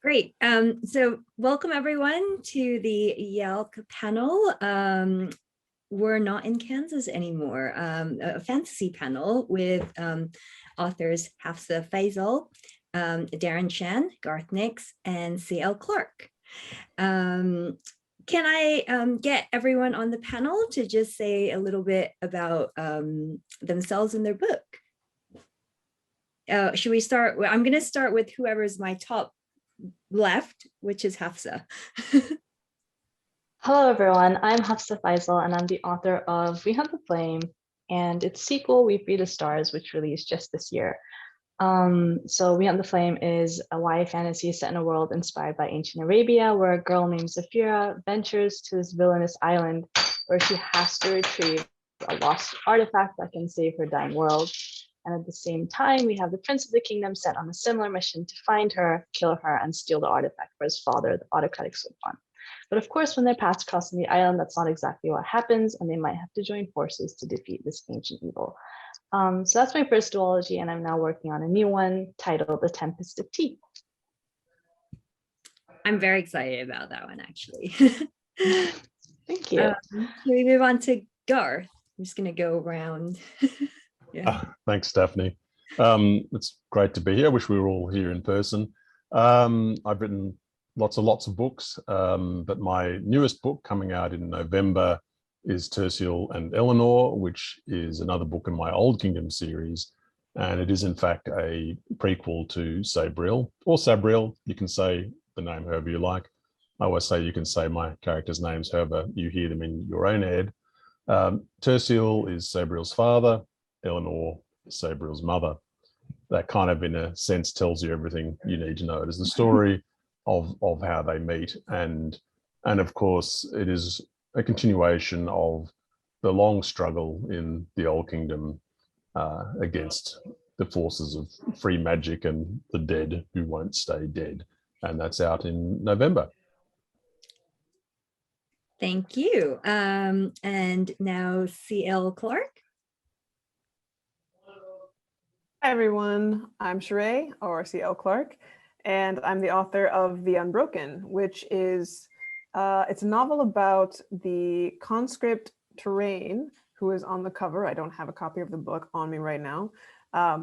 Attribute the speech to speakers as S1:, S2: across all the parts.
S1: Great. So welcome everyone to the Yelk panel. We're not in Kansas anymore. A fantasy panel with authors Hafsah, Faizal, Darren, Shan, Garth, and CL Clark. Can I get everyone on the panel to just say a little bit about themselves and their book? Should we start? I'm going to start with whoever's my top left, which is Hafsah.
S2: Hello, everyone. I'm Hafsah Faizal, and I'm the author of We Hunt the Flame and its sequel, We Feed the Stars, which released just this year. So We Hunt the Flame is a YA fantasy set in a world inspired by ancient Arabia, where a girl named Zafira ventures to this villainous island where she has to retrieve a lost artifact that can save her dying world. And at the same time, we have the Prince of the Kingdom set on a similar mission to find her, kill her, and steal the artifact for his father, the autocratic sultan. But of course, when their paths cross on the island, that's not exactly what happens, and they might have to join forces to defeat this ancient evil. So that's my first duology, and I'm now working on a new one titled The Tempest of Tea.
S1: I'm very excited about that one, actually.
S2: Thank you.
S1: Can we move on to Garth? I'm just going to go around.
S3: Yeah. Thanks, Daphne. It's great to be here. I wish we were all here in person. I've written lots of books, but my newest book coming out in November is Tertial and Eleanor, which is another book in my Old Kingdom series. And it is in fact a prequel to Sabriel, or Sabriel. You can say the name however you like. I always say you can say my characters' names however you hear them in your own head. Tertial is Sabriel's father, Eleanor is Sabriel's mother. That kind of, in a sense, tells you everything you need to know. It is the story of how they meet, and of course it is a continuation of the long struggle in the Old Kingdom against the forces of free magic and the dead who won't stay dead, and that's out in November.
S1: Thank you. And now CL Clark.
S4: Hi everyone, I'm Sheree, or CL Clark, and I'm the author of The Unbroken, which is it's a novel about the conscript Terrain, who is on the cover. I don't have a copy of the book on me right now.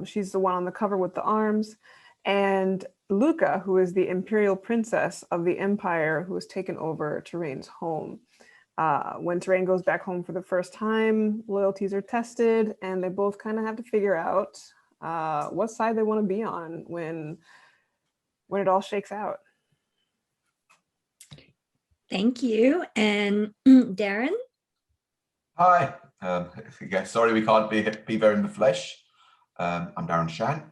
S4: She's the one on the cover with the arms, and Luca, who is the imperial princess of the empire who has taken over Terrain's home. When Terrain goes back home for the first time, loyalties are tested, and they both kind of have to figure out what side they want to be on when it all shakes out.
S1: Thank you. And Darren?
S5: Hi. Again, sorry we can't be there in the flesh. I'm Darren Shan.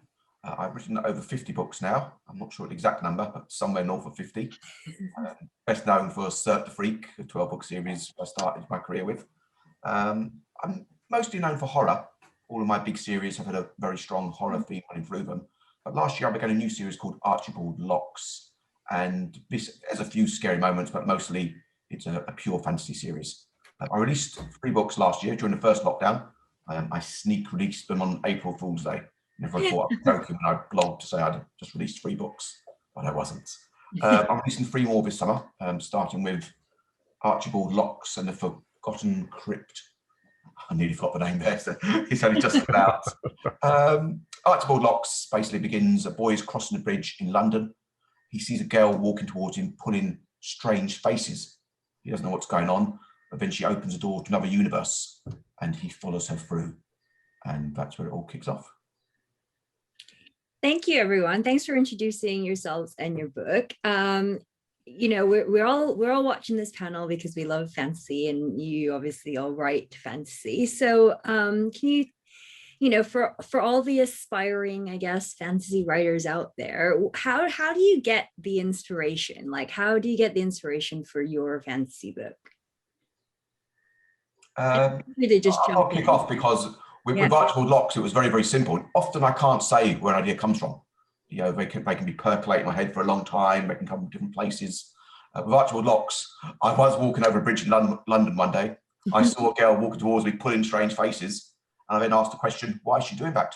S5: I've written over 50 books now. I'm not sure the exact number, but somewhere north of 50. Best known for Cert the Freak, a 12-book series I started my career with. I'm mostly known for horror. All of my big series have had a very strong horror theme running through them. But last year I began a new series called Archibald Locks. And this has a few scary moments, but mostly it's a pure fantasy series. I released 3 books last year during the first lockdown. I sneak released them on April Fool's Day. Everyone thought I was joking when I blogged to say I'd just released 3 books, but I wasn't. I'm releasing 3 more this summer, starting with Archibald Locks and the Forgotten Crypt. I nearly forgot the name there, so it's only just come out. Archibald Locks basically begins: a boy is crossing the bridge in London. He sees a girl walking towards him, pulling strange faces. He doesn't know what's going on, but then she opens a door to another universe, and he follows her through. And that's where it all kicks off.
S1: Thank you, everyone. Thanks for introducing yourselves and your book. You know, we're all watching this panel because we love fantasy, and you obviously all write fantasy. So can you know, for all the aspiring, I guess, fantasy writers out there, how do you get the inspiration? Like, how do you get the inspiration for your fantasy book?
S5: I'll kick off because with Archibald Locks, it was very, very simple. Often I can't say where an idea comes from. You know, they can be percolating in my head for a long time. They can come from different places. With Archibald Locks, I was walking over a bridge in London one day. I saw a girl walking towards me, pulling strange faces. And I then asked the question, why is she doing that?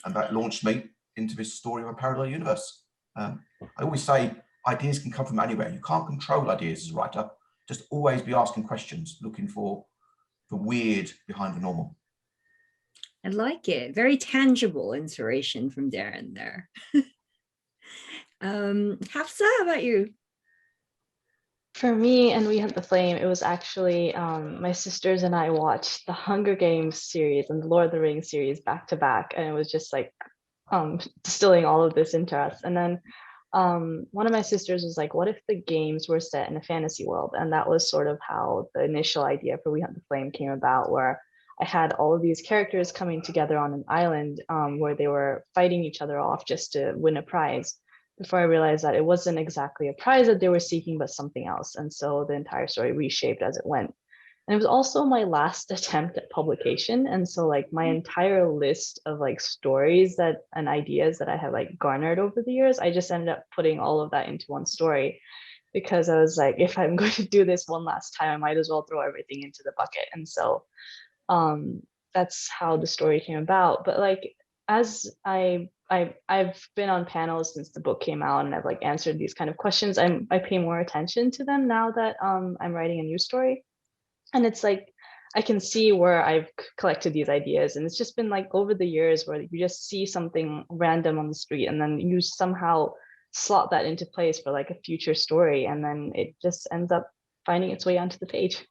S5: And that launched me into this story of a parallel universe. I always say ideas can come from anywhere. You can't control ideas as a writer. Just always be asking questions, looking for the weird behind the normal.
S1: I like it. Very tangible inspiration from Darren there. Hafsah, how about you?
S2: For me and We Hunt the Flame, it was actually my sisters and I watched the Hunger Games series and the Lord of the Rings series back to back, and it was just like distilling all of this into us. And then one of my sisters was like, what if the games were set in a fantasy world? And that was sort of how the initial idea for We Hunt the Flame came about, where I had all of these characters coming together on an island where they were fighting each other off just to win a prize, before I realized that it wasn't exactly a prize that they were seeking, but something else. And so the entire story reshaped as it went. And it was also my last attempt at publication. And so like my entire list of like stories that and ideas that I have like garnered over the years, I just ended up putting all of that into one story, because I was like, if I'm going to do this one last time, I might as well throw everything into the bucket. And so that's how the story came about. But like, as I've been on panels since the book came out, and I've like answered these kind of questions. I pay more attention to them now that I'm writing a new story, and it's like I can see where I've collected these ideas, and it's just been like over the years where you just see something random on the street, and then you somehow slot that into place for like a future story, and then it just ends up finding its way onto the page.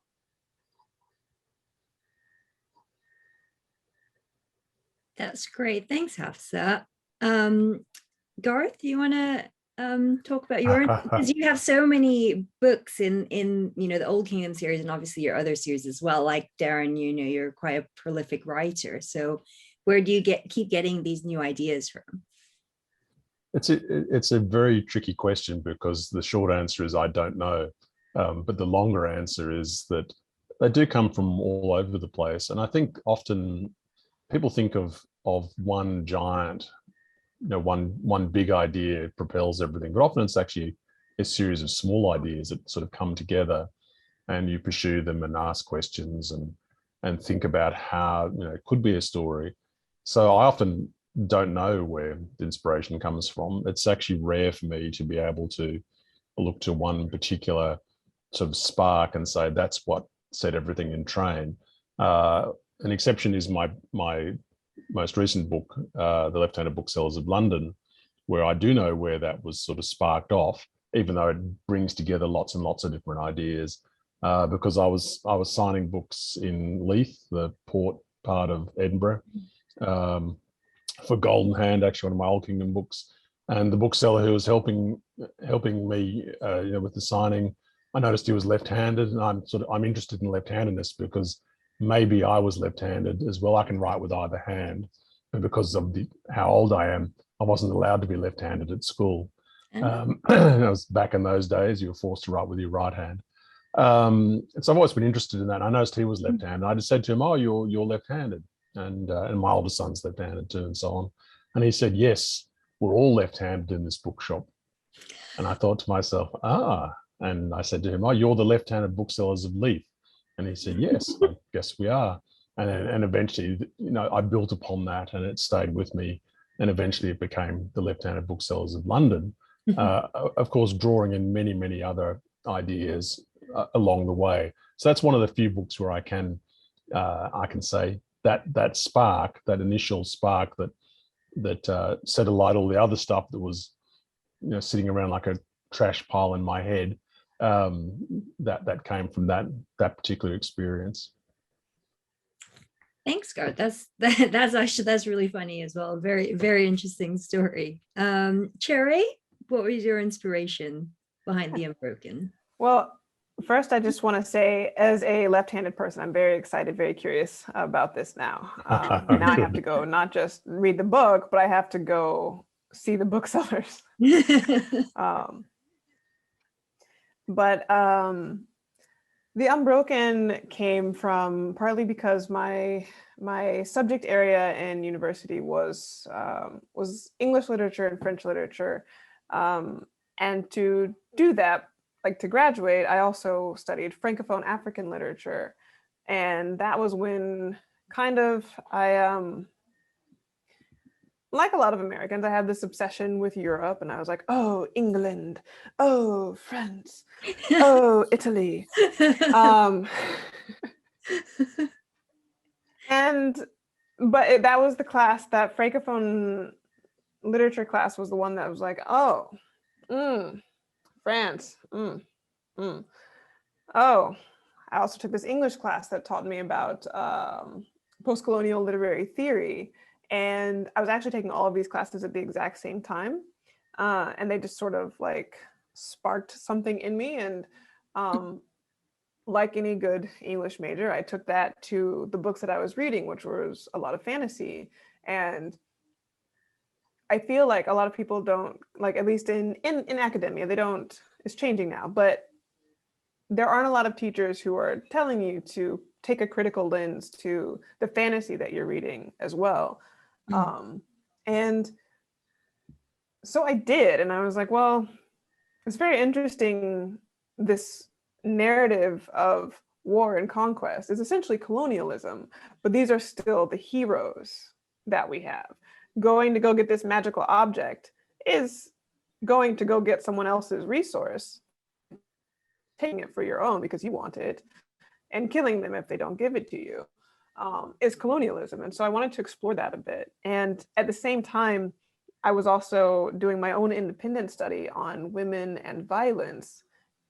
S1: That's great. Thanks, Hafsah. Garth, do you want to talk about your, because you have so many books in the Old Kingdom series, and obviously your other series as well. Like Darren, you're quite a prolific writer. So where do you keep getting these new ideas from?
S3: It's a very tricky question, because the short answer is I don't know, but the longer answer is that they do come from all over the place. And I think often people think of one giant, one big idea propels everything, but often it's actually a series of small ideas that sort of come together, and you pursue them and ask questions and think about how it could be a story. So I often don't know where the inspiration comes from. It's actually rare for me to be able to look to one particular sort of spark and say that's what set everything in train. An exception is my most recent book, The Left-Handed Booksellers of London, where I do know where that was sort of sparked off, even though it brings together lots and lots of different ideas. Because I was signing books in Leith, the port part of Edinburgh, for Golden Hand, actually one of my Old Kingdom books, and the bookseller who was helping me, with the signing, I noticed he was left-handed, and I'm interested in left-handedness because maybe I was left-handed as well. I can write with either hand, but because of how old I am, I wasn't allowed to be left-handed at school. It was back in those days, you were forced to write with your right hand. So I've always been interested in that. I noticed he was left-handed. I just said to him, "Oh, you're left-handed," and my older son's left-handed too, and so on. And he said, "Yes, we're all left-handed in this bookshop." And I thought to myself, and I said to him, "Oh, you're the left-handed booksellers of Leith." And he said, "Yes, I guess we are." And eventually, I built upon that, and it stayed with me. And eventually it became the Left-Handed Booksellers of London, of course, drawing in many, many other ideas along the way. So that's one of the few books where I can say that spark, that initial spark that set alight all the other stuff that was, sitting around like a trash pile in my head, that came from that particular experience.
S1: Thanks, Garth. That's really funny as well. Very, very interesting story. Cherry, what was your inspiration behind The Unbroken?
S4: Well, first, I just want to say, as a left-handed person, I'm very excited, very curious about this now. Now I have to go not just read the book, but I have to go see the booksellers. But The Unbroken came from partly because my subject area in university was English literature and French literature, and to do that, like to graduate, I also studied Francophone African literature, and that was when kind of like a lot of Americans, I had this obsession with Europe, and I was like, oh, England, oh, France, oh, Italy. Um, that was the class, that Francophone literature class was the one that was like, oh, France. Oh, I also took this English class that taught me about post-colonial literary theory. And I was actually taking all of these classes at the exact same time. And they just sort of like sparked something in me. And like any good English major, I took that to the books that I was reading, which was a lot of fantasy. And I feel like a lot of people don't, like, at least in academia, they don't, it's changing now, but there aren't a lot of teachers who are telling you to take a critical lens to the fantasy that you're reading as well. And so I did, and I was like, well, it's very interesting, this narrative of war and conquest is essentially colonialism, but these are still the heroes that we have. Going to go get this magical object is going to go get someone else's resource, taking it for your own because you want it, and killing them if they don't give it to you, is colonialism. And so I wanted to explore that a bit. And at the same time, I was also doing my own independent study on women and violence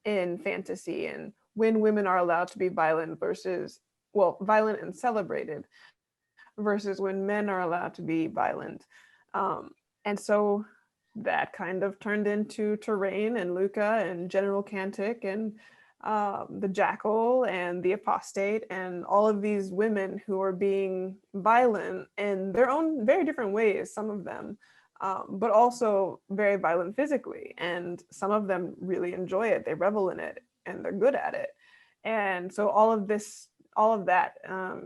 S4: in fantasy, and when women are allowed to be violent versus, well, violent and celebrated, versus when men are allowed to be violent. And so that kind of turned into Terrain and Luca and General Cantic and the Jackal and the Apostate, and all of these women who are being violent in their own very different ways, some of them, but also very violent physically. And some of them really enjoy it, they revel in it, and they're good at it. And so all of that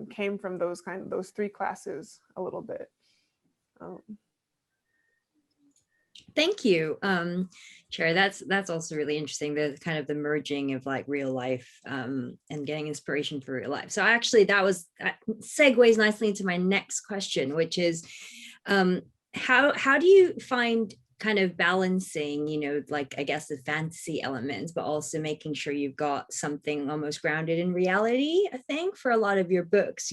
S4: came from those three classes a little bit.
S1: Thank you, Cher. That's also really interesting. The kind of the merging of like real life and getting inspiration for real life. So actually, that segues nicely into my next question, which is, how do you find kind of balancing, like, I guess the fantasy elements, but also making sure you've got something almost grounded in reality? I think for a lot of your books,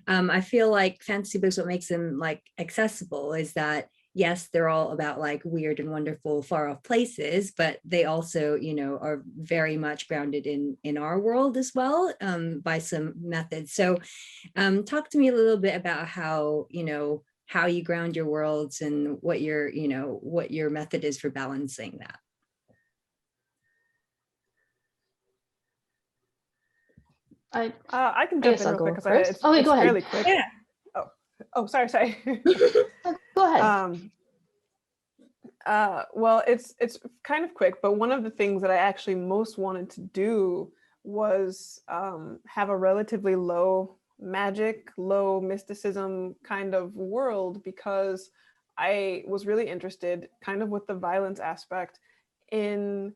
S1: I feel like fantasy books, what makes them like accessible is that, yes, they're all about like weird and wonderful far off places, but they also, are very much grounded in our world as well, by some methods. So talk to me a little bit about how you ground your worlds and what your method is for balancing that.
S4: I can jump in real quick because it's
S2: go ahead.
S4: fairly quick.
S1: Yeah.
S4: Oh, sorry.
S2: Go ahead.
S4: Well, it's kind of quick, but one of the things that I actually most wanted to do was have a relatively low magic, low mysticism kind of world, because I was really interested kind of with the violence aspect in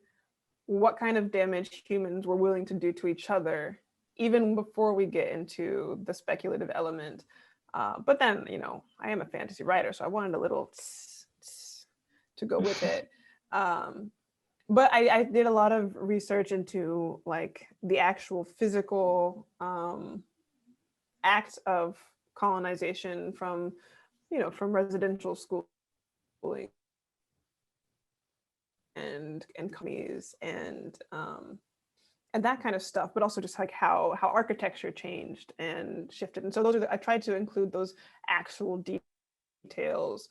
S4: what kind of damage humans were willing to do to each other, even before we get into the speculative element. But then, I am a fantasy writer, so I wanted a little to go with it. But I did a lot of research into like the actual physical act of colonization from residential schooling and companies and that kind of stuff, but also just like how architecture changed and shifted. And so I tried to include those actual details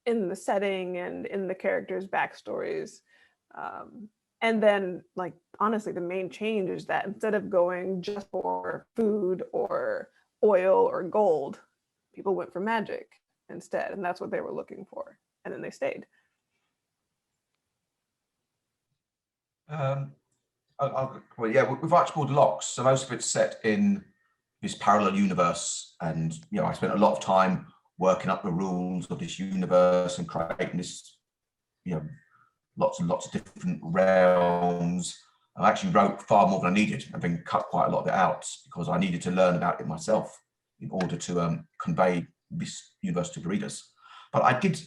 S4: in the setting and in the characters' backstories. And then, like, honestly, the main change is that instead of going just for food or oil or gold, people went for magic instead. And that's what they were looking for. And then they stayed.
S5: Well, yeah, we've explored lots. So most of it's set in this parallel universe. And, I spent a lot of time working up the rules of this universe and creating this, lots and lots of different realms. I actually wrote far more than I needed. I've been cut quite a lot of it out because I needed to learn about it myself in order to convey this universe to the readers. But I did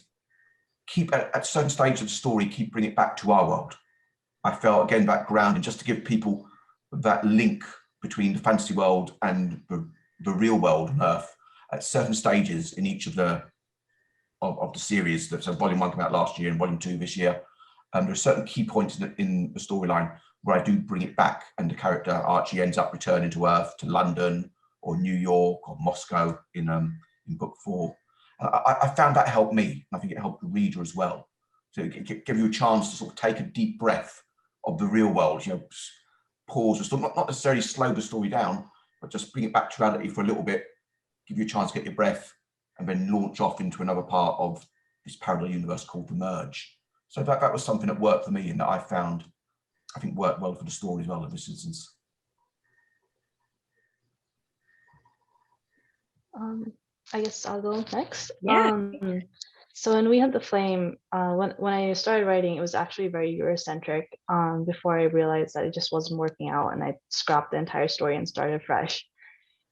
S5: keep at certain stages of the story, bring it back to our world. I felt again that grounding, just to give people that link between the fantasy world and the real world on Earth at certain stages in each of the series. So volume 1 came out last year and volume 2 this year. There are certain key points in the storyline where I do bring it back, and the character Archie ends up returning to Earth, to London or New York or Moscow in book 4. I found that helped me. I think it helped the reader as well, to give you a chance to sort of take a deep breath of the real world. You know, pause the story, not necessarily slow the story down, but just bring it back to reality for a little bit, give you a chance to get your breath, and then launch off into another part of this parallel universe called the Merge. So that was something that worked for me, and that I found, I think, worked well for the story as well in this instance.
S2: I guess I'll go next.
S1: Yeah.
S2: So when We Had the Flame, when I started writing, it was actually very Eurocentric before I realized that it just wasn't working out, and I scrapped the entire story and started fresh.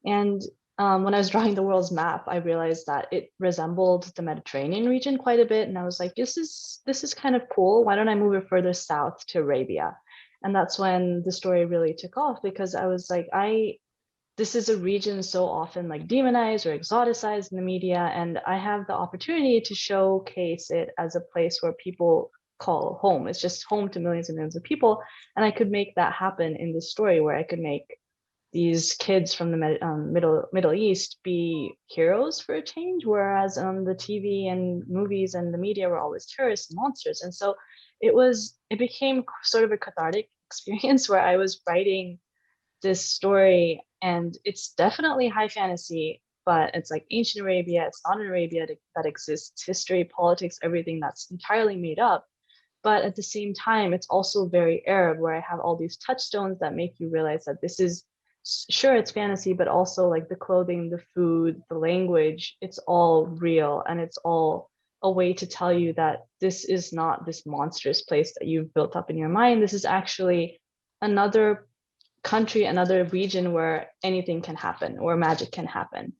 S2: And when I was drawing the world's map, I realized that it resembled the Mediterranean region quite a bit. And I was like, this is kind of cool. Why don't I move it further south to Arabia? And that's when the story really took off, because I was like, this is a region so often like demonized or exoticized in the media, and I have the opportunity to showcase it as a place where people call home. It's just home to millions and millions of people, and I could make that happen in this story, where I could make these kids from the Middle East be heroes for a change, whereas the TV and movies and the media were always terrorists and monsters. And so it became sort of a cathartic experience where I was writing this story, and it's definitely high fantasy, but it's like ancient Arabia. It's not an Arabia that exists. History, politics, everything that's entirely made up. But at the same time, it's also very Arab, where I have all these touchstones that make you realize that this is, sure, it's fantasy, but also like the clothing, the food, the language, it's all real, and it's all a way to tell you that this is not this monstrous place that you've built up in your mind. This is actually another country, another region where anything can happen, or magic can happen.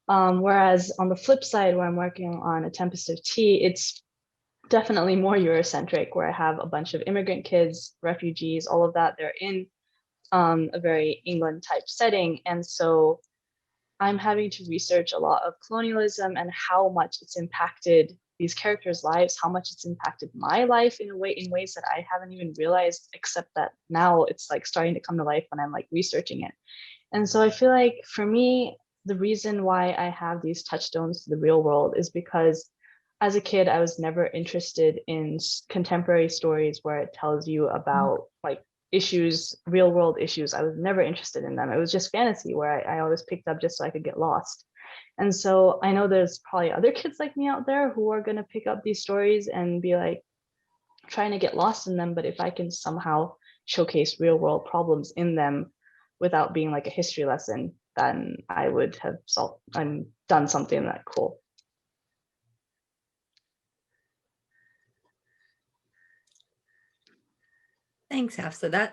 S2: Whereas on the flip side, where I'm working on A Tempest of Tea, it's definitely more Eurocentric, where I have a bunch of immigrant kids, refugees, all of that. They're in a very England type setting. And so I'm having to research a lot of colonialism and how much it's impacted these characters' lives, how much it's impacted my life in ways that I haven't even realized, except that now it's like starting to come to life when I'm like researching it. And so I feel like for me, the reason why I have these touchstones to the real world is because as a kid, I was never interested in contemporary stories where it tells you about like issues, real world issues. I was never interested in them. It was just fantasy, where I always picked up just so I could get lost. And so I know there's probably other kids like me out there who are going to pick up these stories and be like trying to get lost in them. But if I can somehow showcase real world problems in them without being like a history lesson, then I would have done something that cool.
S1: Thanks, Hafsah.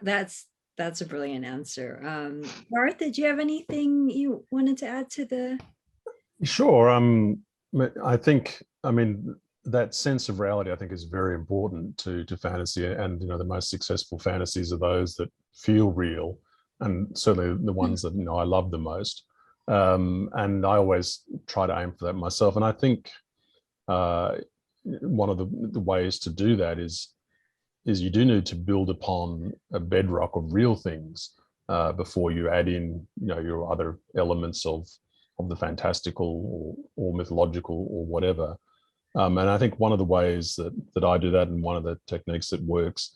S1: That's a brilliant answer. Garth, did you have anything you wanted to add to the?
S3: Sure. I think, I mean, that sense of reality, I think, is very important to fantasy, and the most successful fantasies are those that feel real, and certainly the ones that I love the most. And I always try to aim for that myself. And I think one of the ways to do that is you do need to build upon a bedrock of real things before you add in your other elements of the fantastical or mythological or whatever. And I think one of the ways that I do that, and one of the techniques that works,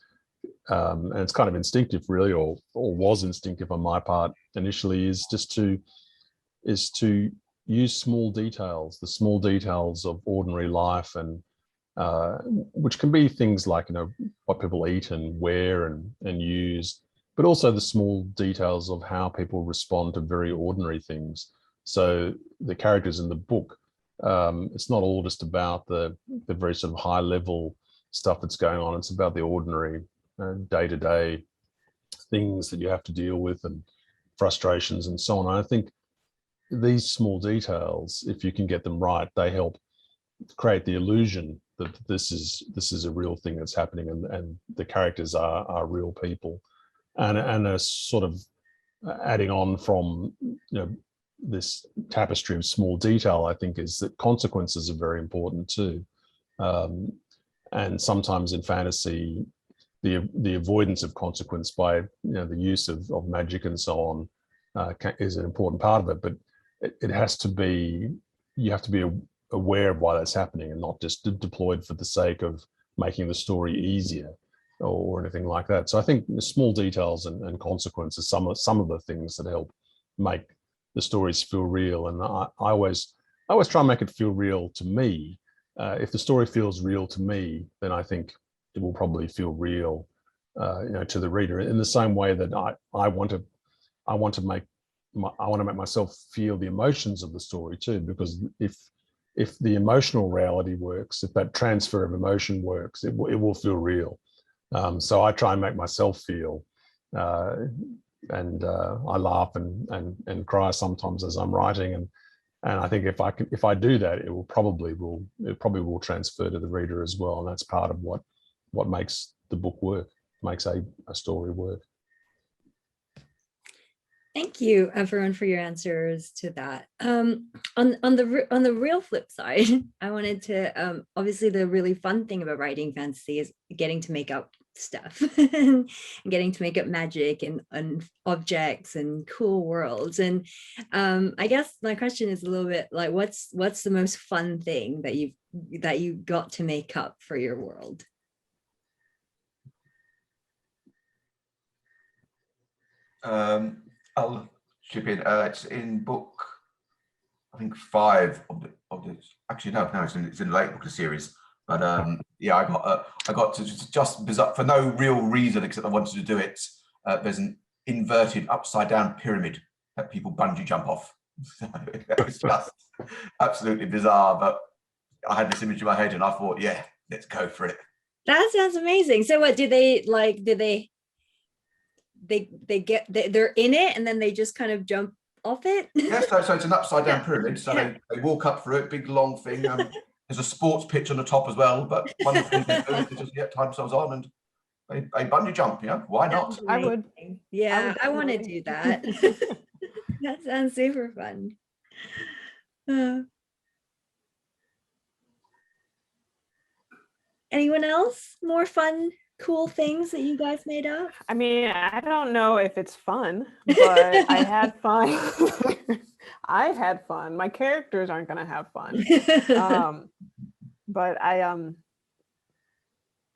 S3: and it's kind of instinctive really, or was instinctive on my part initially, is just to use small details, the small details of ordinary life, and which can be things like what people eat and wear and use, but also the small details of how people respond to very ordinary things. So the characters in the book, it's not all just about the very sort of high level stuff that's going on. It's about the ordinary day-to-day things that you have to deal with, and frustrations and so on. And I think these small details, if you can get them right, they help create the illusion that this is a real thing that's happening, and the characters are real people, and a sort of adding on from this tapestry of small detail, I think, is that consequences are very important too, and sometimes in fantasy, the avoidance of consequence by the use of magic and so on is an important part of it, but it has to be, you have to be aware of why that's happening and not just deployed for the sake of making the story easier or anything like that. So I think the small details and consequences, some of the things that help make the stories feel real. And I always try and make it feel real to me. If the story feels real to me, then I think it will probably feel real, to the reader. In the same way that I want to make myself feel the emotions of the story too, because if the emotional reality works, if that transfer of emotion works, it will feel real. So I try and make myself feel, and I laugh and cry sometimes as I'm writing, and I think if I do that, it probably will transfer to the reader as well, and that's part of what makes the book work, makes a story work.
S1: Thank you, everyone, for your answers to that. On the real flip side, I wanted to obviously the really fun thing about writing fantasy is getting to make up stuff and getting to make up magic and objects and cool worlds. And I guess my question is a little bit like, what's the most fun thing that you got to make up for your world?
S5: I'll chip in. It's in book, I think 5 of the. Actually, no, it's in the late book of the series. But yeah, I got to just bizarre, for no real reason except I wanted to do it. There's an inverted upside down pyramid that people bungee jump off. It was just absolutely bizarre. But I had this image in my head, and I thought, yeah, let's go for it.
S1: That sounds amazing. So what do they like? Do they they're in it and then they just kind of jump off it?
S5: Yes, so it's an upside down pyramid. So they walk up through it, big long thing. There's a sports pitch on the top as well. But one of the things they do is they just tie themselves on and they bungee jump. Why not?
S4: I would.
S1: Yeah, I want to
S4: definitely.
S1: do that. That sounds super fun. Anyone else? More fun, cool things that you guys made up?
S4: I mean, I don't know if it's fun, but I had fun. I've had fun. My characters aren't going to have fun. But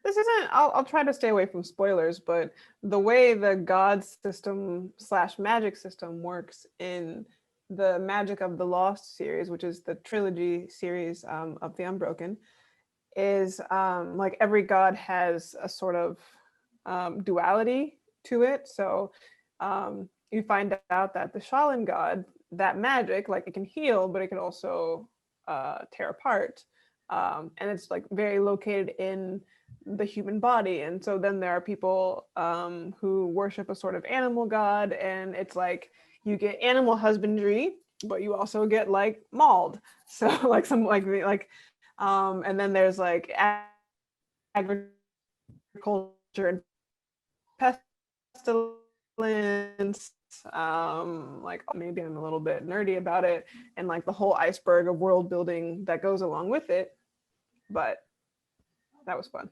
S4: this isn't, I'll try to stay away from spoilers, but the way the god system / magic system works in the Magic of the Lost series, which is the trilogy series of the Unbroken, is like every god has a sort of duality to it. So you find out that the Shaolin god, that magic, like it can heal, but it can also tear apart. And it's like very located in the human body. And so then there are people who worship a sort of animal god, and it's like you get animal husbandry, but you also get like mauled. So like some like and then there's like agriculture and pestilence. Like maybe I'm a little bit nerdy about it, and like the whole iceberg of world building that goes along with it. But that was fun.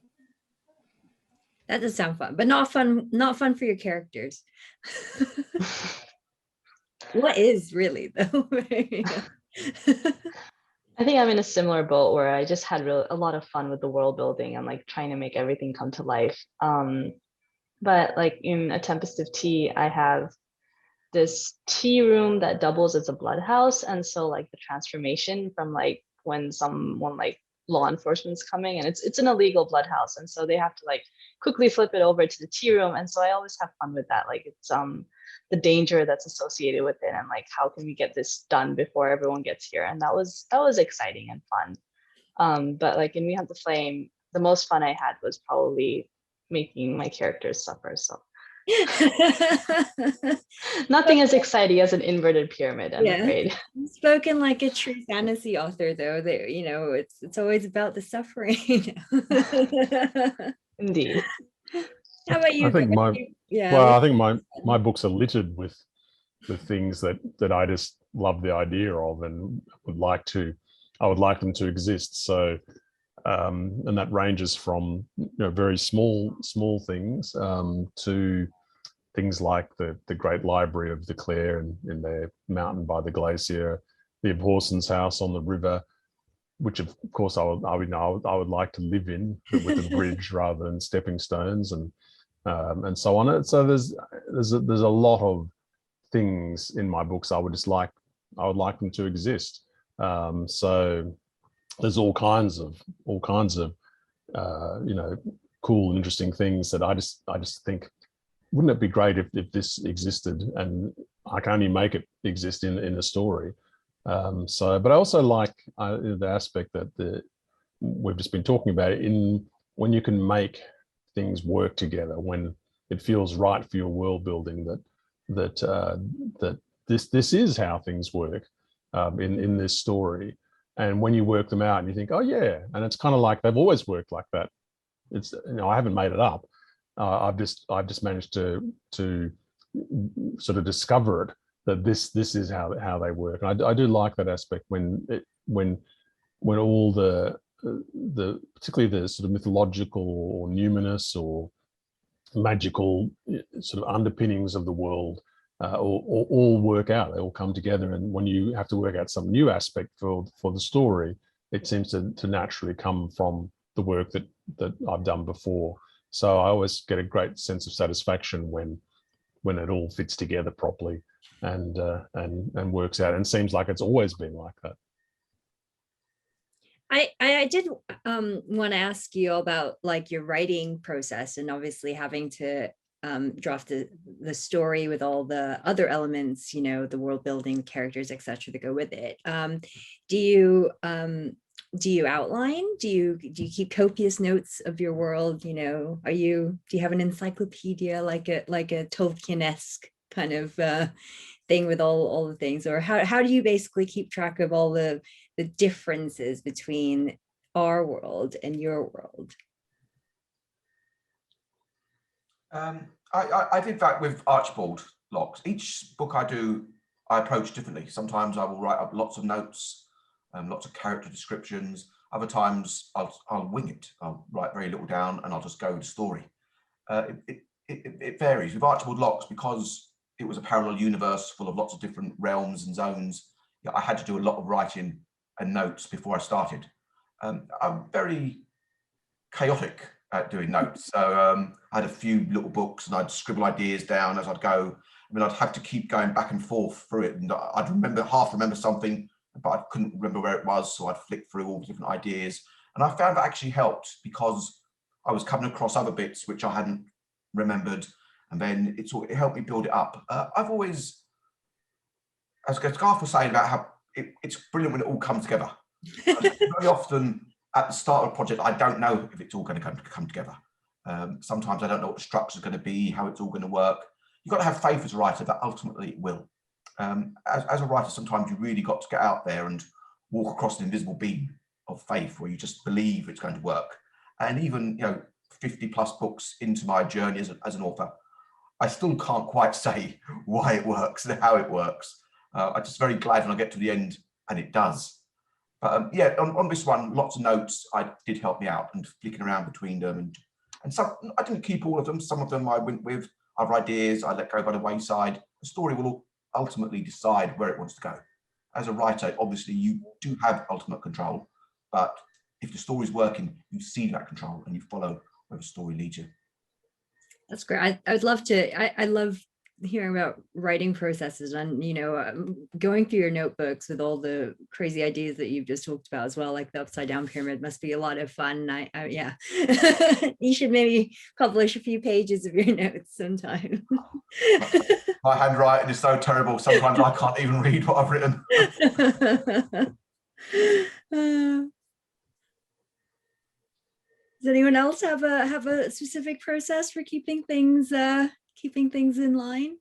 S1: That does sound fun, but not fun for your characters. What is really though?
S2: I think I'm in a similar boat where I just had a lot of fun with the world building and like trying to make everything come to life. But like in A Tempest of Tea, I have this tea room that doubles as a blood house. And so like the transformation from like when someone like law enforcement's coming, and it's an illegal blood house. And so they have to like quickly flip it over to the tea room. And so I always have fun with that. Like it's the danger that's associated with it, and like how can we get this done before everyone gets here. And that was exciting and fun. But like in We Hunt the Flame, the most fun I had was probably making my characters suffer. So Nothing as exciting as an inverted pyramid, I'm afraid.
S1: Spoken like a true fantasy author, though, that it's always about the suffering.
S2: Indeed.
S1: How about you?
S3: I think
S1: Yeah.
S3: my books are littered with things that I just love the idea of and I would like them to exist. So and that ranges from very small things to things like the Great Library of the Clare in their mountain by the glacier, the Abhorson's house on the river, which of course I would like to live in, but with a bridge rather than stepping stones and so on. So there's a lot of things in my books I would like them to exist. So there's all kinds of cool and interesting things that I just think, wouldn't it be great if this existed, and I can only make it exist in a story. But I also like the aspect that we've just been talking about when you can make things work together, when it feels right for your world building, that this is how things work in this story. And when you work them out and you think, oh yeah, and it's kind of like they've always worked like that. It's I haven't made it up. I've just managed to sort of discover it, that this is how they work. And I do like that aspect when all the particularly the sort of mythological or numinous or magical sort of underpinnings of the world all work out. They all come together, and when you have to work out some new aspect for the story, it seems to naturally come from the work that I've done before. So I always get a great sense of satisfaction when it all fits together properly and works out, and seems like it's always been like that.
S1: I did want to ask you about like your writing process, and obviously having to draft the story with all the other elements, the world building, characters, etc., that go with it. Do you outline? Do you keep copious notes of your world? Do you have an encyclopedia like a Tolkien-esque kind of thing with all the things, or how do you basically keep track of all the differences between our world and your world?
S5: I did that with Archibald Locks. Each book I do, I approach differently. Sometimes I will write up lots of notes, lots of character descriptions. Other times I'll wing it. I'll write very little down and I'll just go with the story. It varies. With Archibald Locks, because it was a parallel universe full of lots of different realms and zones, I had to do a lot of writing and notes before I started. I'm very chaotic at doing notes. So I had a few little books and I'd scribble ideas down as I'd go. I mean, I'd have to keep going back and forth through it, and I'd remember something, but I couldn't remember where it was, so I'd flick through all the different ideas. And I found that actually helped, because I was coming across other bits which I hadn't remembered, and then it helped me build it up. I've always, as Garth was saying about how it's brilliant when it all comes together. Very often at the start of a project, I don't know if it's all going to come together. Sometimes I don't know what the structure is going to be, how it's all going to work. You've got to have faith as a writer that ultimately it will. As a writer, sometimes you really got to get out there and walk across an invisible beam of faith where you just believe it's going to work. And even 50+ books into my journey as an author, I still can't quite say why it works and how it works. I'm just very glad when I get to the end and it does. But yeah, on this one, lots of notes did help me out, and flicking around between them. And some, I didn't keep all of them. Some of them I went with. Other ideas I let go by the wayside. The story will ultimately decide where it wants to go. As a writer, obviously, you do have ultimate control. But if the story's working, you see that control and you follow where the story leads you.
S1: That's great. I would love to. I love hearing about writing processes, and going through your notebooks with all the crazy ideas that you've just talked about as well, like the upside down pyramid must be a lot of fun. Yeah. You should maybe publish a few pages of your notes sometime.
S5: My handwriting is so terrible, sometimes I can't even read what I've written.
S1: Does anyone else have a specific process for keeping things keeping things in line?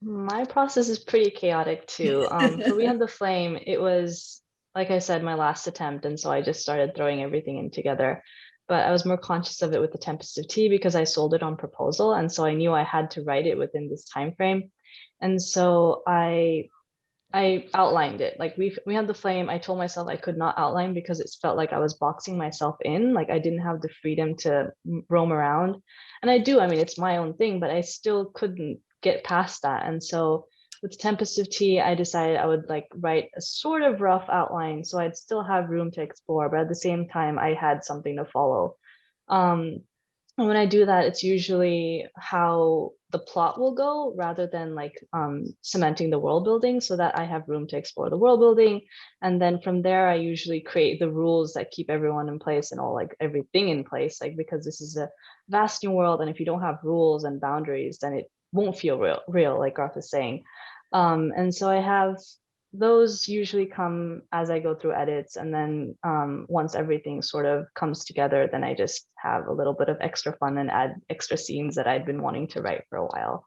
S2: My process is pretty chaotic too. For We Had the Flame, it was, like I said, my last attempt, and so I just started throwing everything in together. But I was more conscious of it with The Tempest of Tea because I sold it on proposal, and so I knew I had to write it within this time frame. And so I outlined it. Like we Had the Flame, I told myself I could not outline because it felt like I was boxing myself in, like I didn't have the freedom to roam around. And I do, I mean, it's my own thing, but I still couldn't get past that. And so with Tempest of Tea, I decided I would like write a sort of rough outline so I'd still have room to explore, but at the same time I had something to follow. And when I do that, it's usually how the plot will go rather than like cementing the world building, so that I have room to explore the world building. And then from there, I usually create the rules that keep everyone in place and all like everything in place, like because this is a vast new world. And if you don't have rules and boundaries, then it won't feel real, like Garth is saying. And so I have those usually come as I go through edits, and then once everything sort of comes together, then I just have a little bit of extra fun and add extra scenes that I'd been wanting to write for a while.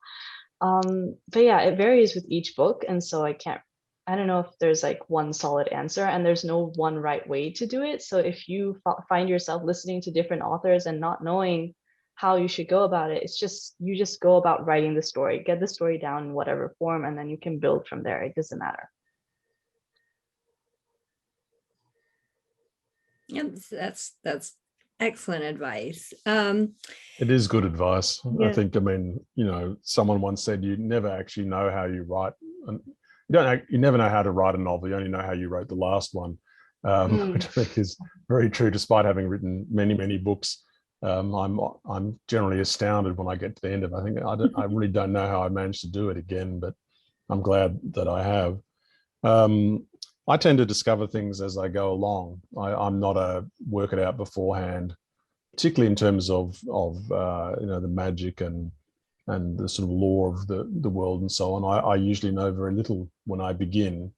S2: But yeah, it varies with each book, and so I don't know if there's like one solid answer, and there's no one right way to do it. So if you find yourself listening to different authors and not knowing how you should go about it, it's just you just go about writing the story, get the story down in whatever form, and then you can build from there. It doesn't matter.
S1: Yep, that's excellent advice.
S3: It is good advice.
S1: Yeah.
S3: I think, I mean, you know, someone once said you never actually know how you write. You never know how to write a novel. You only know how you wrote the last one, which I think is very true. Despite having written many books, I'm generally astounded when I get to the end of it. I really don't know how I managed to do it again, but I'm glad that I have. I tend to discover things as I go along. I'm not a work it out beforehand, particularly in terms of you know, the magic and the sort of lore of the world and so on. I usually know very little when I begin,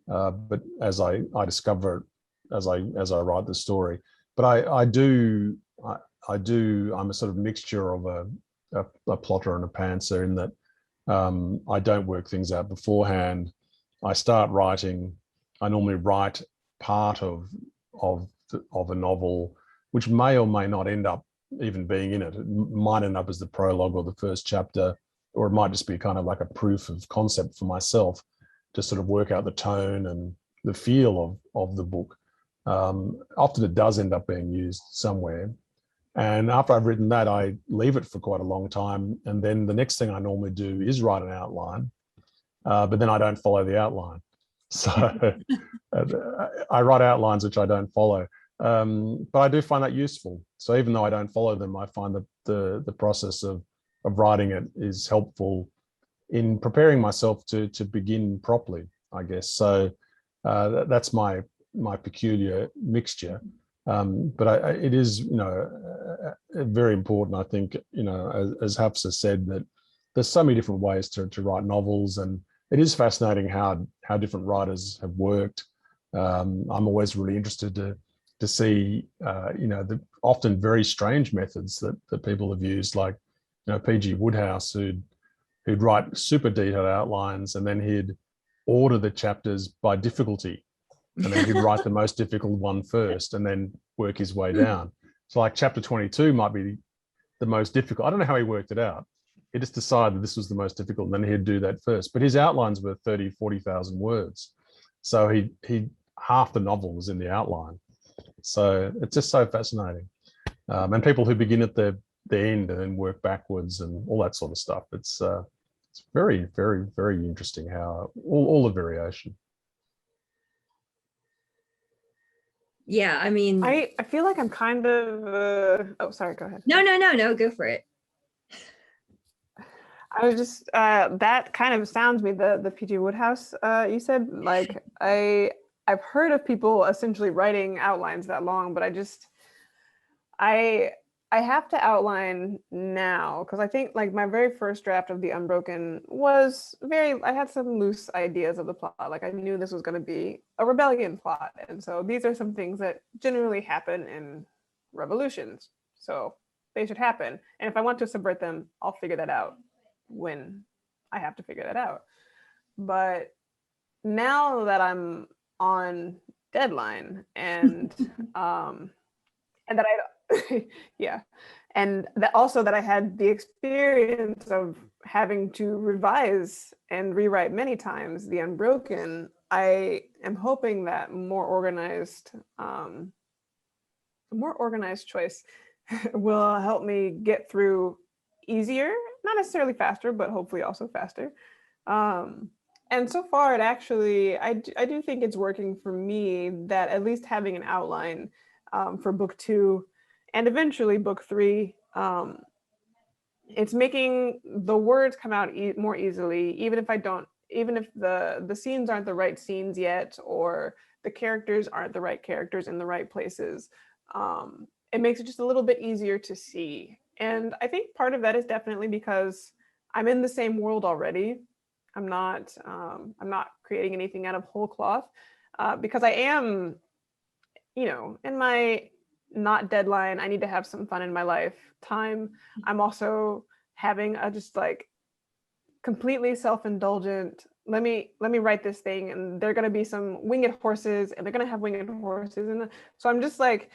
S3: but as I discover it, as I write the story. But I'm a sort of mixture of a plotter and a pantser, in that I don't work things out beforehand. I start writing. I normally write part of a novel, which may or may not end up even being in it. It might end up as the prologue or the first chapter, or it might just be kind of like a proof of concept for myself to sort of work out the tone and the feel of the book. Often it does end up being used somewhere. And after I've written that, I leave it for quite a long time. And then the next thing I normally do is write an outline, but then I don't follow the outline. So I write outlines which I don't follow, but I do find that useful. So even though I don't follow them, I find that the process of writing it is helpful in preparing myself to begin properly, I guess. So that's my peculiar mixture. But it is, you know, very important, I think, you know, as Hafsah said, that there's so many different ways to write novels, and it is fascinating how different writers have worked. I'm always really interested to see, you know, the often very strange methods that people have used, like, you know, P.G. Wodehouse, who'd write super detailed outlines, and then he'd order the chapters by difficulty, and then he'd write the most difficult one first and then work his way down. So like chapter 22 might be the most difficult. I don't know how he worked it out. He just decided this was the most difficult, and then he'd do that first. But his outlines were 30, 40,000 words. So he half the novel was in the outline. So it's just so fascinating. And people who begin at the end and then work backwards and all that sort of stuff. It's very, very, very interesting how all the variation.
S1: Yeah, I mean,
S4: I feel like I'm kind of oh, sorry, go ahead.
S1: No, go for it.
S4: I was just that kind of sounds me, the P.G. Wodehouse you said. Like I've heard of people essentially writing outlines that long, but I have to outline now, because I think like my very first draft of The Unbroken was I had some loose ideas of the plot. Like I knew this was going to be a rebellion plot. And so these are some things that generally happen in revolutions. So they should happen. And if I want to subvert them, I'll figure that out when I have to figure that out. But now that I'm on deadline and that I yeah, and that also that I had the experience of having to revise and rewrite many times the Unbroken, I am hoping that a more organized choice will help me get through easier, not necessarily faster, but hopefully also faster. And so far, it actually, I do think it's working for me, that at least having an outline for book 2 and eventually book 3, it's making the words come out more easily, even if the scenes aren't the right scenes yet, or the characters aren't the right characters in the right places. It makes it just a little bit easier to see. And I think part of that is definitely because I'm in the same world already. I'm not creating anything out of whole cloth, because I am, in my not deadline, I need to have some fun in my life time. I'm also having a just like completely self-indulgent, let me write this thing, and they're going to be some winged horses, and they're going to have winged horses, and so I'm just like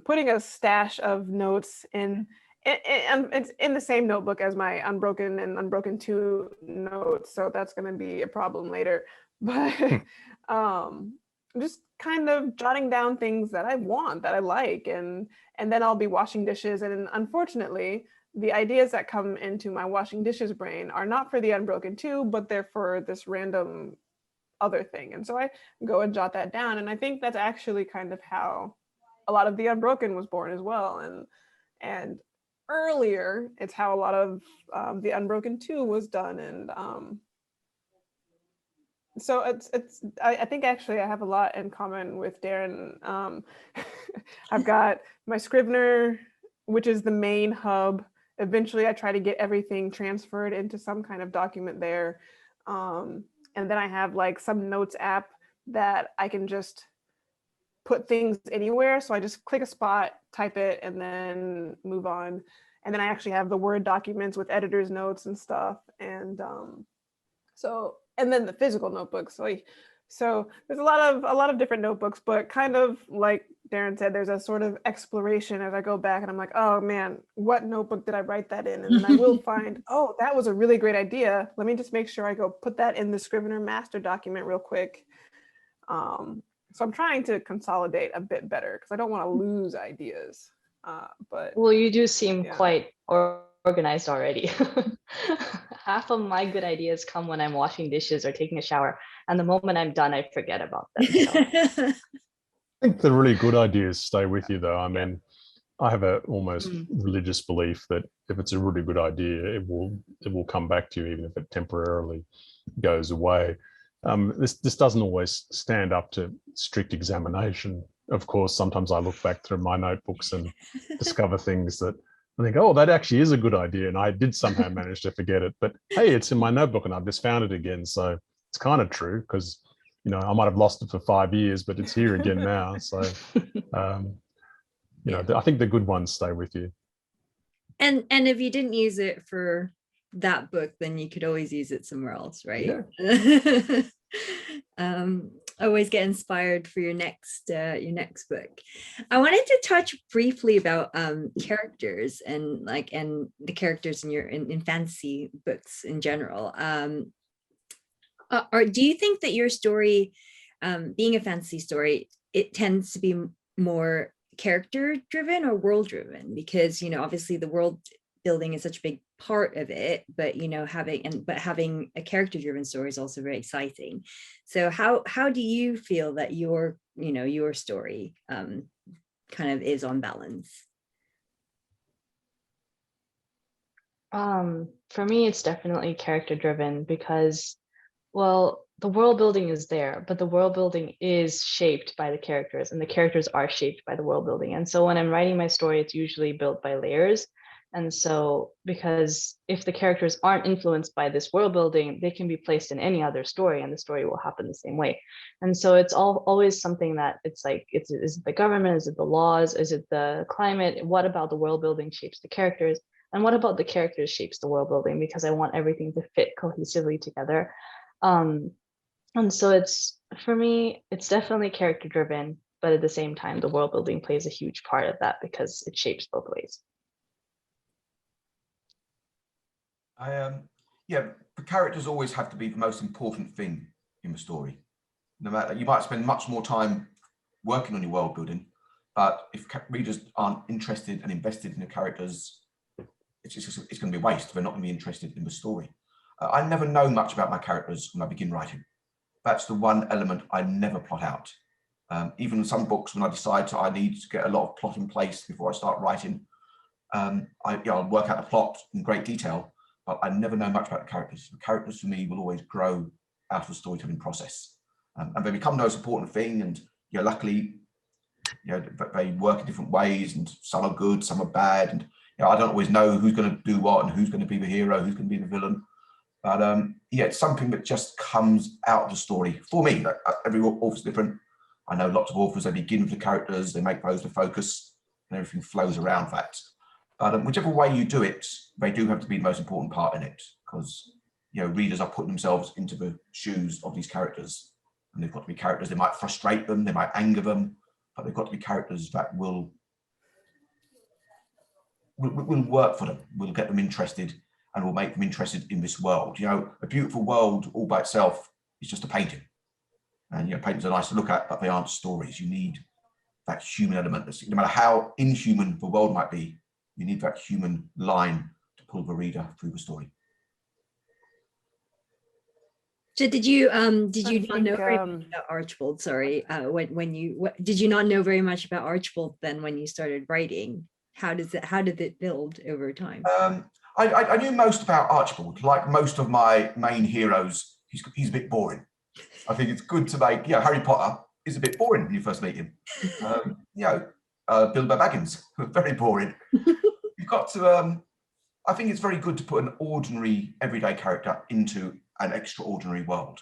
S4: putting a stash of notes in. It's in the same notebook as my Unbroken and Unbroken 2 notes, so that's going to be a problem later. But just kind of jotting down things that I want, that I like, and then I'll be washing dishes. And unfortunately, the ideas that come into my washing dishes brain are not for the Unbroken 2, but they're for this random other thing. And so I go and jot that down. And I think that's actually kind of how a lot of the Unbroken was born as well. And earlier, it's how a lot of the Unbroken 2 was done. And so I think actually I have a lot in common with Darren. I've got my Scrivener, which is the main hub. Eventually I try to get everything transferred into some kind of document there. And then I have like some notes app that I can just put things anywhere. So I just click a spot, type it, and then move on. And then I actually have the Word documents with editor's notes and stuff. And and then the physical notebooks. So there's a lot of different notebooks, but kind of like Darren said, there's a sort of exploration as I go back, and I'm like, oh man, what notebook did I write that in? And then I will find, oh, that was a really great idea. Let me just make sure I go put that in the Scrivener master document real quick. So I'm trying to consolidate a bit better because I don't want to lose ideas. But
S2: well, you do seem quite organized already. Half of my good ideas come when I'm washing dishes or taking a shower, and the moment I'm done, I forget about them. So.
S3: I think the really good ideas stay with you, though. I mean, I have a almost religious belief that if it's a really good idea, it will come back to you, even if it temporarily goes away. This doesn't always stand up to strict examination. Of course, sometimes I look back through my notebooks and discover things that I think, oh, that actually is a good idea, and I did somehow manage to forget it. But hey, it's in my notebook, and I've just found it again. So it's kind of true, because I might have lost it for 5 years, but it's here again now. So I think the good ones stay with you.
S1: And if you didn't use it for that book, then you could always use it somewhere else, right? Yeah. Always get inspired for your next book. I wanted to touch briefly about characters and the characters in fantasy books in general. Or do you think that your story, being a fantasy story, it tends to be more character driven or world driven? Because obviously the world building is such a big part of it, but having a character driven story is also very exciting. So how do you feel that your story kind of is on balance?
S2: For me, it's definitely character driven, because, well, the world building is there, but the world building is shaped by the characters, and the characters are shaped by the world building. And so when I'm writing my story, it's usually built by layers. And so, because if the characters aren't influenced by this world building, they can be placed in any other story and the story will happen the same way. And so it's always something that it's like, is it the government? Is it the laws? Is it the climate? What about the world building shapes the characters? And what about the characters shapes the world building? Because I want everything to fit cohesively together. And so it's, for me, it's definitely character driven, but at the same time, the world building plays a huge part of that because it shapes both ways.
S5: Yeah, the characters always have to be the most important thing in the story. No matter, you might spend much more time working on your world building, but if readers aren't interested and invested in the characters, it's going to be a waste. They're not going to be interested in the story. I never know much about my characters when I begin writing. That's the one element I never plot out. Even in some books, when I decide I need to get a lot of plot in place before I start writing, I'll work out the plot in great detail, but I never know much about the characters. The characters for me will always grow out of the storytelling process. And they become the most important thing. And luckily, they work in different ways, and some are good, some are bad. And I don't always know who's going to do what and who's going to be the hero, who's going to be the villain. But it's something that just comes out of the story. For me, every author's different. I know lots of authors, they begin with the characters, they make those the focus, and everything flows around that. But whichever way you do it, they do have to be the most important part in it, because readers are putting themselves into the shoes of these characters, and they've got to be characters. They might frustrate them, they might anger them, but they've got to be characters that will work for them, will get them interested, and will make them interested in this world. A beautiful world all by itself is just a painting, and paintings are nice to look at, but they aren't stories. You need that human element. No matter how inhuman the world might be, you need that human line to pull the reader through the story.
S1: So did you not
S4: think,
S1: know very much about Archibald? Sorry, did you not know very much about Archibald then when you started writing? How did it build over time?
S5: I knew most about Archibald. Like most of my main heroes, he's a bit boring. I think it's good to make, Harry Potter is a bit boring when you first meet him. Bilbo Baggins, very boring. You've got to, I think it's very good to put an ordinary, everyday character into an extraordinary world.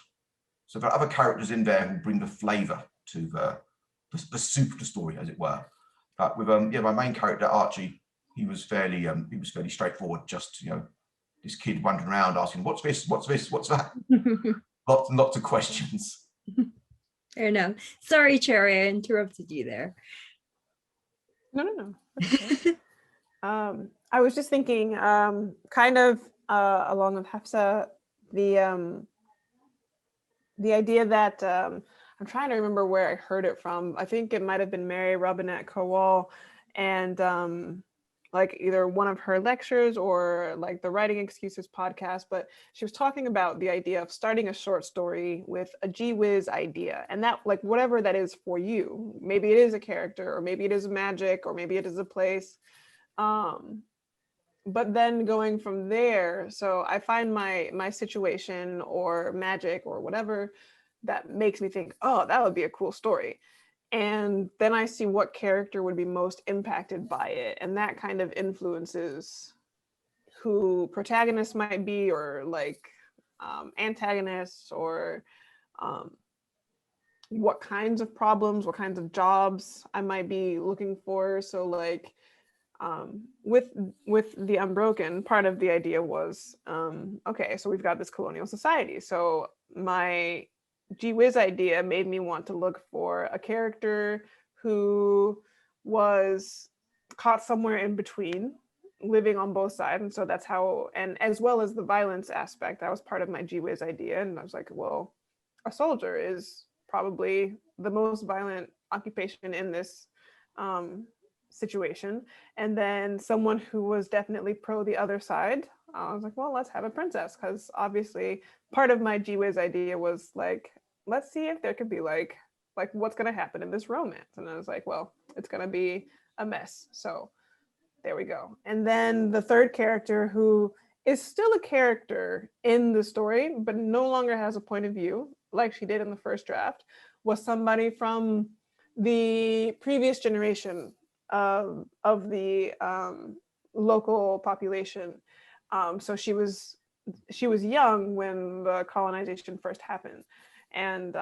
S5: So there are other characters in there who bring the flavour to the soup of the story, as it were. But with my main character Archie, he was fairly straightforward. Just this kid wandering around asking, "What's this? What's this? What's that?" lots and lots of questions.
S1: Fair enough. Sorry, Cherry, I interrupted you there.
S4: No. Okay. I was just thinking, kind of along with Hafsah, the idea that I'm trying to remember where I heard it from. I think it might have been Mary Robinette Kowal, and like either one of her lectures or like the Writing Excuses podcast, but she was talking about the idea of starting a short story with a gee whiz idea, and that, like, whatever that is for you, maybe it is a character, or maybe it is magic, or maybe it is a place, but then going from there. So I find my situation or magic or whatever that makes me think, oh, that would be a cool story. And then I see what character would be most impacted by it. And that kind of influences who protagonists might be, or like antagonists, or what kinds of problems, what kinds of jobs I might be looking for. So like with the Unbroken, part of the idea was, okay, so we've got this colonial society. So my gee whiz idea made me want to look for a character who was caught somewhere in between, living on both sides. And so that's how, and as well as the violence aspect, that was part of my gee whiz idea. And I was like, well, a soldier is probably the most violent occupation in this situation. And then someone who was definitely pro the other side. I was like, well, let's have a princess, because obviously part of my gee whiz idea was like, let's see if there could be like what's going to happen in this romance. And I was like, well, it's going to be a mess. So there we go. And then the third character, who is still a character in the story, but no longer has a point of view like she did in the first draft, was somebody from the previous generation of the local population. So she was young when the colonization first happened, and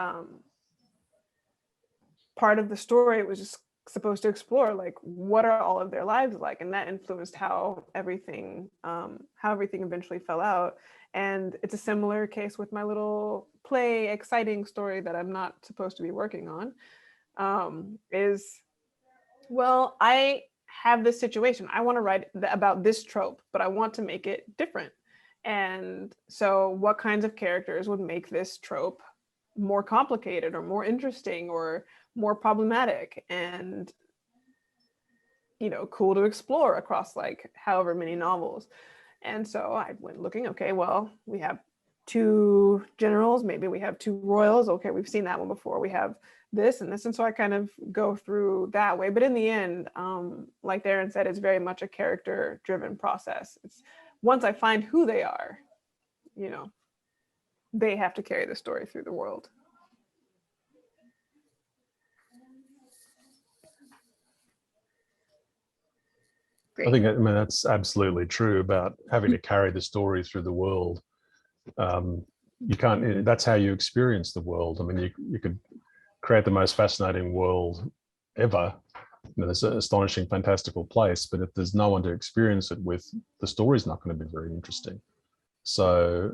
S4: part of the story was just supposed to explore like what are all of their lives like, and that influenced how everything eventually fell out. And it's a similar case with my little play exciting story that I'm not supposed to be working on. Well, I have this situation, I want to write about this trope, but I want to make it different. And so what kinds of characters would make this trope more complicated or more interesting or more problematic and, you know, cool to explore across like however many novels. And so I went looking, okay, well, we have 2 generals, maybe we have 2 royals. Okay, we've seen that one before. We have this and this. And so I kind of go through that way. But in the end, like Darren said, it's very much a character driven process. It's once I find who they are, you know, they have to carry the story through the world.
S3: I think, I mean, that's absolutely true about having to carry the story through the world. You can't, that's how you experience the world. I mean, you could create the most fascinating world ever. You know, it's an astonishing, fantastical place, but if there's no one to experience it with, the story's not going to be very interesting. So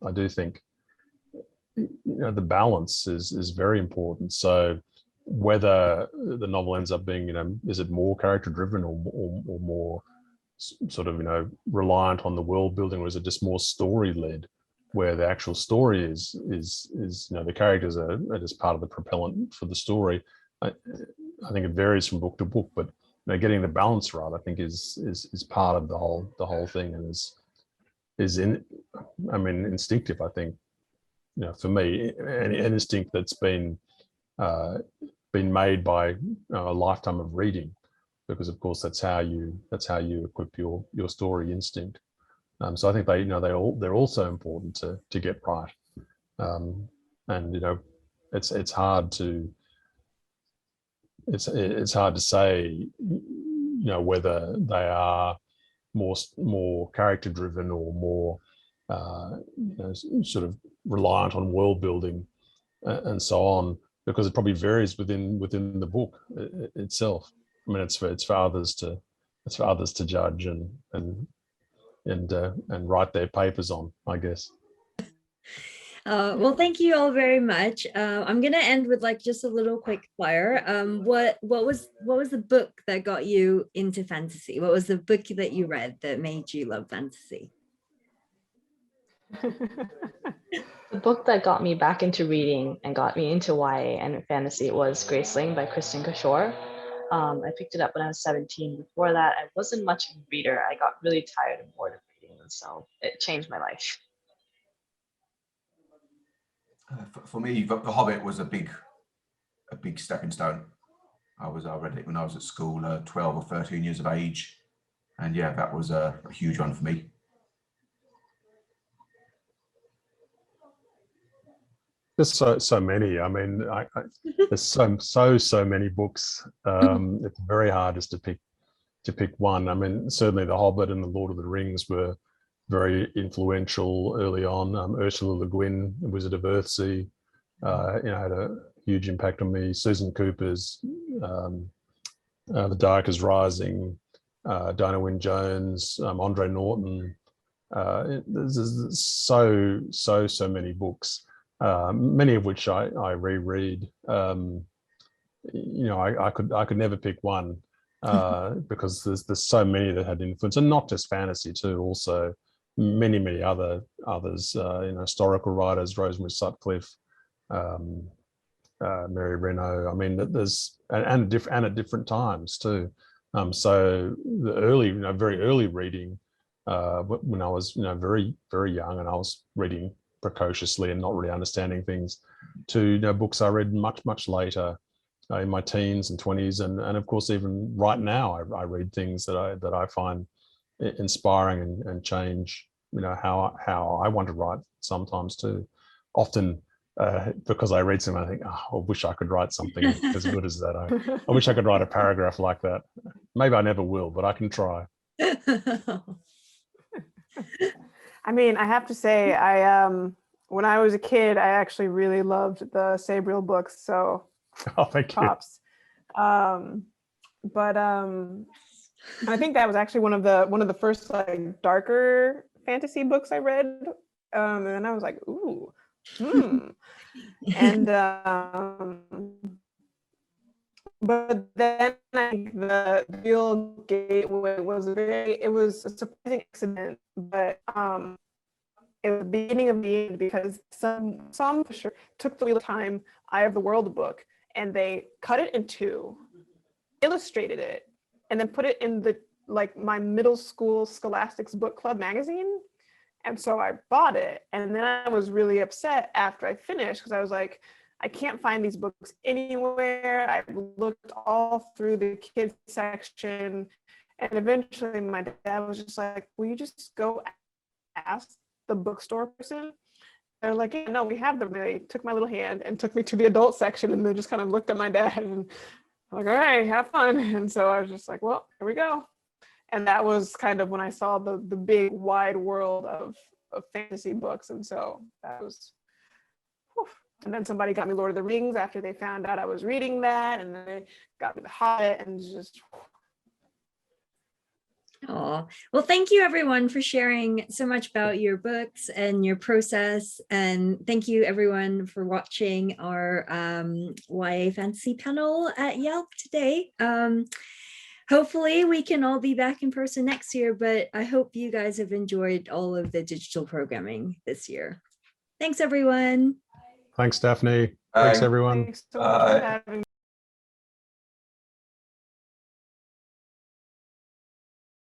S3: I do think, you know, the balance is very important. So whether the novel ends up being, you know, is it more character driven or more sort of, you know, reliant on the world building, or is it just more story led, where the actual story is you know, the characters are just part of the propellant for the story. I think it varies from book to book, but, you know, getting the balance right, I think is part of the whole thing, and is instinctive. I think, you know, for me, an instinct that's been made by a lifetime of reading, because of course that's how you equip your story instinct. So I think they're also important to get right, and you know, it's hard to say, you know, whether they are more character driven or more you know, sort of reliant on world building and so on, because it probably varies within the book itself. I mean, it's for others to judge and write their papers on, I guess.
S1: Well, thank you all very much. I'm gonna end with like just a little quick fire. What was the book that got you into fantasy? What was the book that you read that made you love fantasy?
S2: The book that got me back into reading and got me into YA and fantasy was Graceling by Kristen Kishore. I picked it up when I was 17. Before that, I wasn't much of a reader. I got really tired and bored of reading, and so it changed my life.
S5: For me, The Hobbit was a big stepping stone. I read it when I was at school, 12 or 13 years of age, and yeah, that was a huge one for me.
S3: There's so many. I mean, there's so many books. It's very hard just to pick one. I mean, certainly The Hobbit and The Lord of the Rings were very influential early on. Ursula Le Guin, Wizard of Earthsea, you know, had a huge impact on me. Susan Cooper's The Dark is Rising, Diana Wynne Jones, Andre Norton. There's so many books. Many of which I reread. You know, I could never pick one because there's so many that had influence, and not just fantasy too. Also, many others. You know, historical writers, Rosemary Sutcliffe, Mary Renault. I mean, there's and at different times too. So the early, you know, very early reading, when I was, you know, very young, and I was reading precociously and not really understanding things, to, you know, books I read much later, in my teens and 20s, and of course even right now I read things that I find inspiring and change, you know, how I want to write sometimes too. Often because I read something, I think, oh, I wish I could write something as good as that. I wish I could write a paragraph like that. Maybe I never will, but I can try.
S4: I mean, I have to say, when I was a kid, I actually really loved the Sabriel books. So
S3: Oh, thank you.
S4: props. But I think that was actually one of the first like darker fantasy books I read. And then I was like, ooh, and but then I think the real gateway was it was a surprising accident, but it was the beginning of the end because some publisher took the Wheel of Time Eye of the World book and they cut it in two, illustrated it, and then put it in the like my middle school Scholastics book club magazine. And so I bought it, and then I was really upset after I finished because I was like, I can't find these books anywhere. I looked all through the kids section, and eventually my dad was just like, will you just go ask the bookstore person? They're like, yeah, no, we have them. They took my little hand and took me to the adult section, and they just kind of looked at my dad and like, all right, have fun. And so I was just like, well, here we go. And that was kind of when I saw the big wide world of fantasy books. And so that was, whew. And then somebody got me Lord of the Rings after they found out I was reading that, and then they got me The Hobbit, and just.
S1: Oh, well, thank you everyone for sharing so much about your books and your process. And thank you everyone for watching our YA fantasy panel at Yelp today. Hopefully we can all be back in person next year, but I hope you guys have enjoyed all of the digital programming this year. Thanks everyone.
S3: Thanks, Daphne. Thanks, everyone.
S4: Thanks so much for having me.